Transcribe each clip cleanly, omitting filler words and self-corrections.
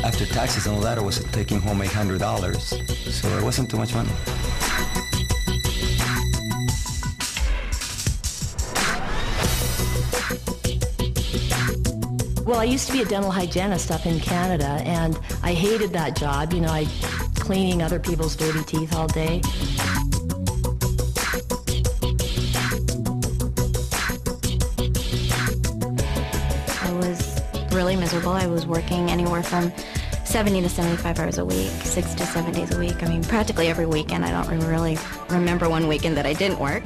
After taxes and all that, I was taking home $800, so it wasn't too much money. Well, I used to be a dental hygienist up in Canada, and I hated that job. You know, I cleaning other people's dirty teeth all day. I was really miserable. I was working anywhere from 70 to 75 hours a week, 6 to 7 days a week. I mean, practically every weekend. I don't really remember one weekend that I didn't work.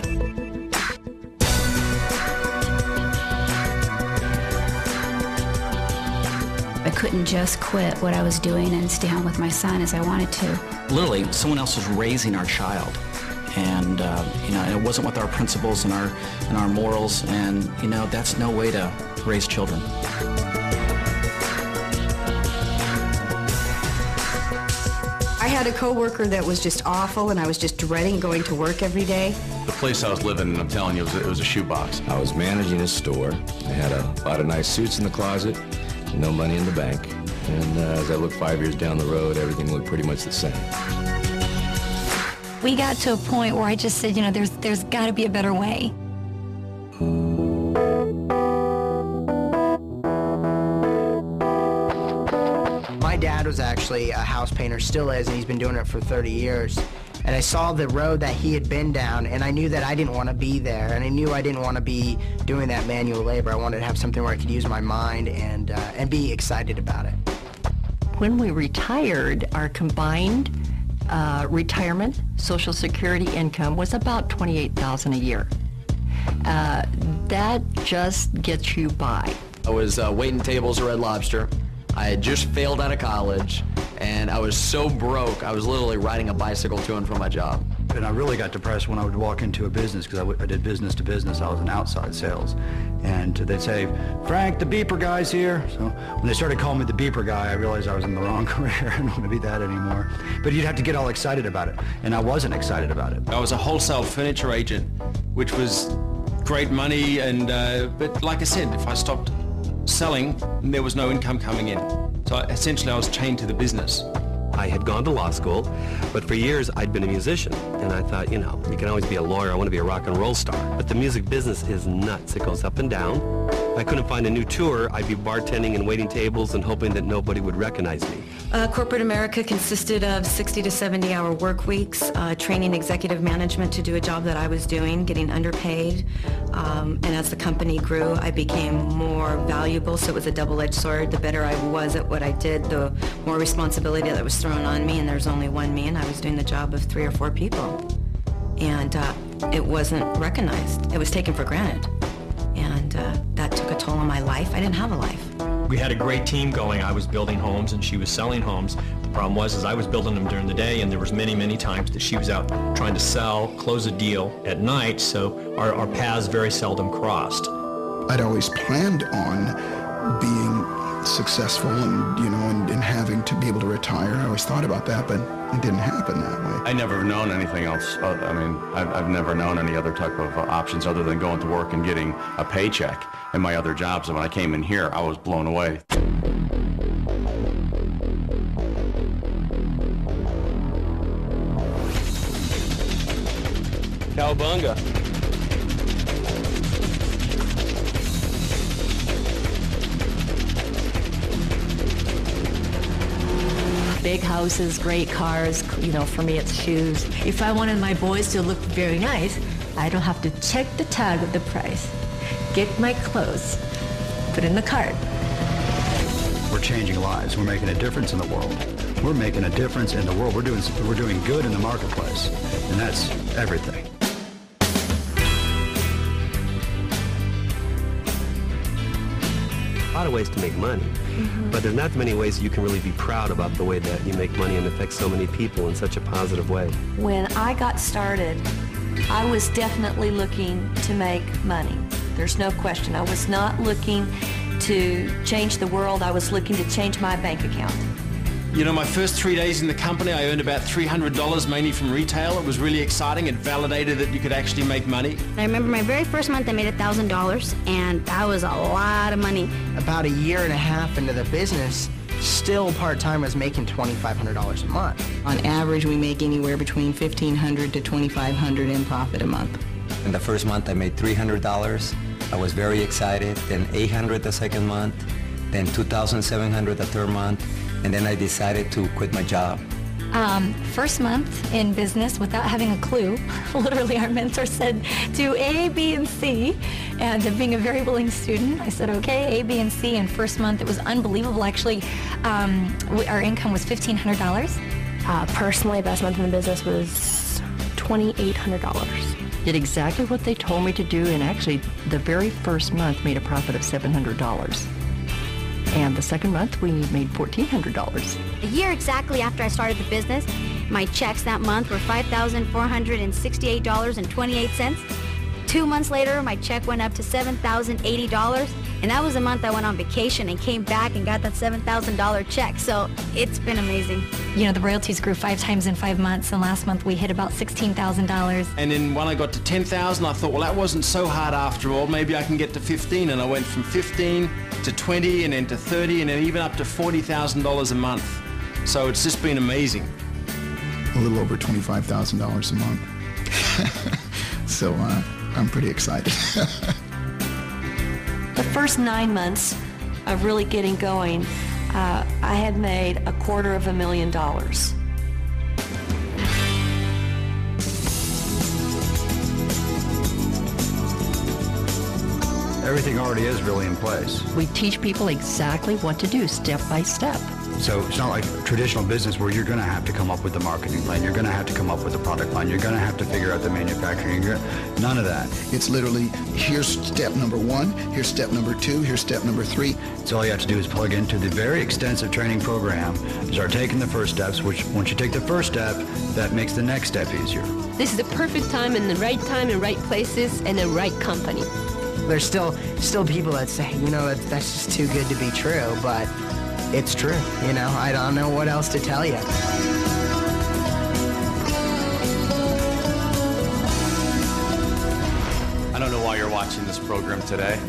I couldn't just quit what I was doing and stay home with my son as I wanted to. Literally, someone else was raising our child. And, it wasn't with our principles and our morals, and, that's no way to raise children. I had a coworker that was just awful, and I was just dreading going to work every day. The place I was living in, I'm telling you, it was a shoebox. I was managing a store. I had a lot of nice suits in the closet, no money in the bank. And as I look 5 years down the road, everything looked pretty much the same. We got to a point where I just said, there's got to be a better way. My dad was actually a house painter, still is, and he's been doing it for 30 years. And I saw the road that he had been down, and I knew that I didn't want to be there, and I knew I didn't want to be doing that manual labor. I wanted to have something where I could use my mind and be excited about it. When we retired, our combined retirement, Social Security income was about $28,000 a year. That just gets you by. I was waiting tables at Red Lobster. I had just failed out of college, and I was so broke, I was literally riding a bicycle to and from my job. And I really got depressed when I would walk into a business, because I did business to business. I was in outside sales. And they'd say, "Frank, the beeper guy's here." So when they started calling me the beeper guy, I realized I was in the wrong career. I don't want to be that anymore. But you'd have to get all excited about it, and I wasn't excited about it. I was a wholesale furniture agent, which was great money, and but like I said, if I stopped selling, there was no income coming in. So essentially I was chained to the business. I had gone to law school, but for years I'd been a musician, and I thought, you can always be a lawyer. I want to be a rock and roll star. But the music business is nuts. It goes up and down. I couldn't find a new tour. I'd be bartending and waiting tables and hoping that nobody would recognize me. Corporate America consisted of 60 to 70-hour work weeks, training executive management to do a job that I was doing, getting underpaid. And as the company grew, I became more valuable, so it was a double-edged sword. The better I was at what I did, the more responsibility that was thrown on me, and there's only one me, and I was doing the job of 3 or 4 people. And it wasn't recognized. It was taken for granted. And that took a toll on my life. I didn't have a life. We had a great team going. I was building homes and she was selling homes. The problem was I was building them during the day, and there was many, many times that she was out trying to sell, close a deal at night, so our paths very seldom crossed. I'd always planned on being successful and having to be able to retire. I always thought about that, but it didn't happen that way. I never known anything else. I've never known any other type of options other than going to work and getting a paycheck in my other jobs. And when I came in here, I was blown away. Cowabunga. Big houses, great cars, for me it's shoes. If I wanted my boys to look very nice, I don't have to check the tag of the price. Get my clothes, put in the cart. We're changing lives. We're making a difference in the world. We're making a difference in the world. We're doing good in the marketplace, and that's everything. A lot of ways to make money, but there's not many ways you can really be proud about the way that you make money and affect so many people in such a positive way. When I got started, I was definitely looking to make money. There's no question. I was not looking to change the world. I was looking to change my bank account. You know, my first 3 days in the company, I earned about $300, mainly from retail. It was really exciting. It validated that you could actually make money. I remember my very first month I made $1,000, and that was a lot of money. About a year and a half into the business, still part-time was making $2,500 a month. On average, we make anywhere between $1,500 to $2,500 in profit a month. In the first month, I made $300. I was very excited. Then $800 the second month, then $2,700 the third month, and then I decided to quit my job. First month in business without having a clue, literally our mentor said do A, B, and C, and being a very willing student, I said okay, A, B, and C, and first month it was unbelievable. Actually, our income was $1,500. Personally, best month in the business was $2,800. Did exactly what they told me to do, and actually the very first month made a profit of $700. And the second month, we made $1,400. A year exactly after I started the business, my checks that month were $5,468.28. 2 months later, my check went up to $7,080, and that was the month I went on vacation and came back and got that $7,000 check. So it's been amazing. You know, the royalties grew 5 times in 5 months, and last month we hit about $16,000. And then when I got to 10,000, I thought, well, that wasn't so hard after all. Maybe I can get to 15, and I went from 15 to 20, and then to 30, and then even up to $40,000 a month. So it's just been amazing. A little over $25,000 a month. So I'm pretty excited. The first 9 months of really getting going, I had made $250,000. Everything already is really in place. We teach people exactly what to do, step by step. So it's not like traditional business where you're going to have to come up with the marketing plan, you're going to have to come up with the product line, you're going to have to figure out the manufacturing. None of that. It's literally, here's step number 1, here's step number 2, here's step number 3. So all you have to do is plug into the very extensive training program, start taking the first steps, which once you take the first step, that makes the next step easier. This is the perfect time and the right places and the right company. There's still people that say, you know, that's just too good to be true, but it's true. You know, I don't know what else to tell you. I don't know why you're watching this program today.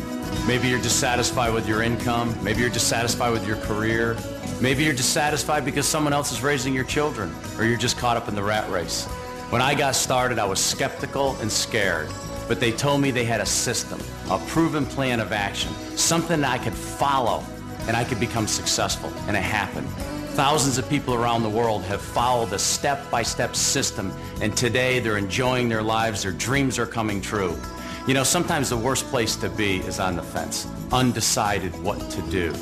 Maybe you're dissatisfied with your income. Maybe you're dissatisfied with your career. Maybe you're dissatisfied because someone else is raising your children, or you're just caught up in the rat race. When I got started, I was skeptical and scared. But they told me they had a system, a proven plan of action, something I could follow, and I could become successful, and it happened. Thousands of people around the world have followed a step-by-step system, and today they're enjoying their lives, their dreams are coming true. You know, sometimes the worst place to be is on the fence, undecided what to do.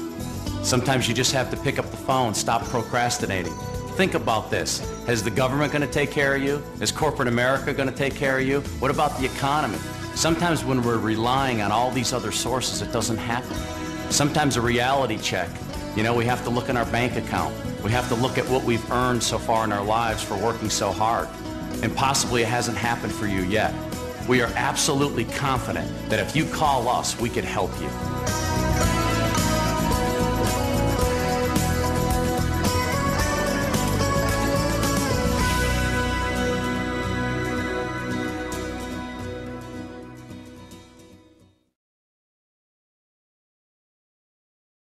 Sometimes you just have to pick up the phone, stop procrastinating. Think about this. Is the government going to take care of you? Is corporate America going to take care of you? What about the economy? Sometimes when we're relying on all these other sources, it doesn't happen. Sometimes a reality check. You know, we have to look in our bank account. We have to look at what we've earned so far in our lives for working so hard. And possibly it hasn't happened for you yet. We are absolutely confident that if you call us, we can help you.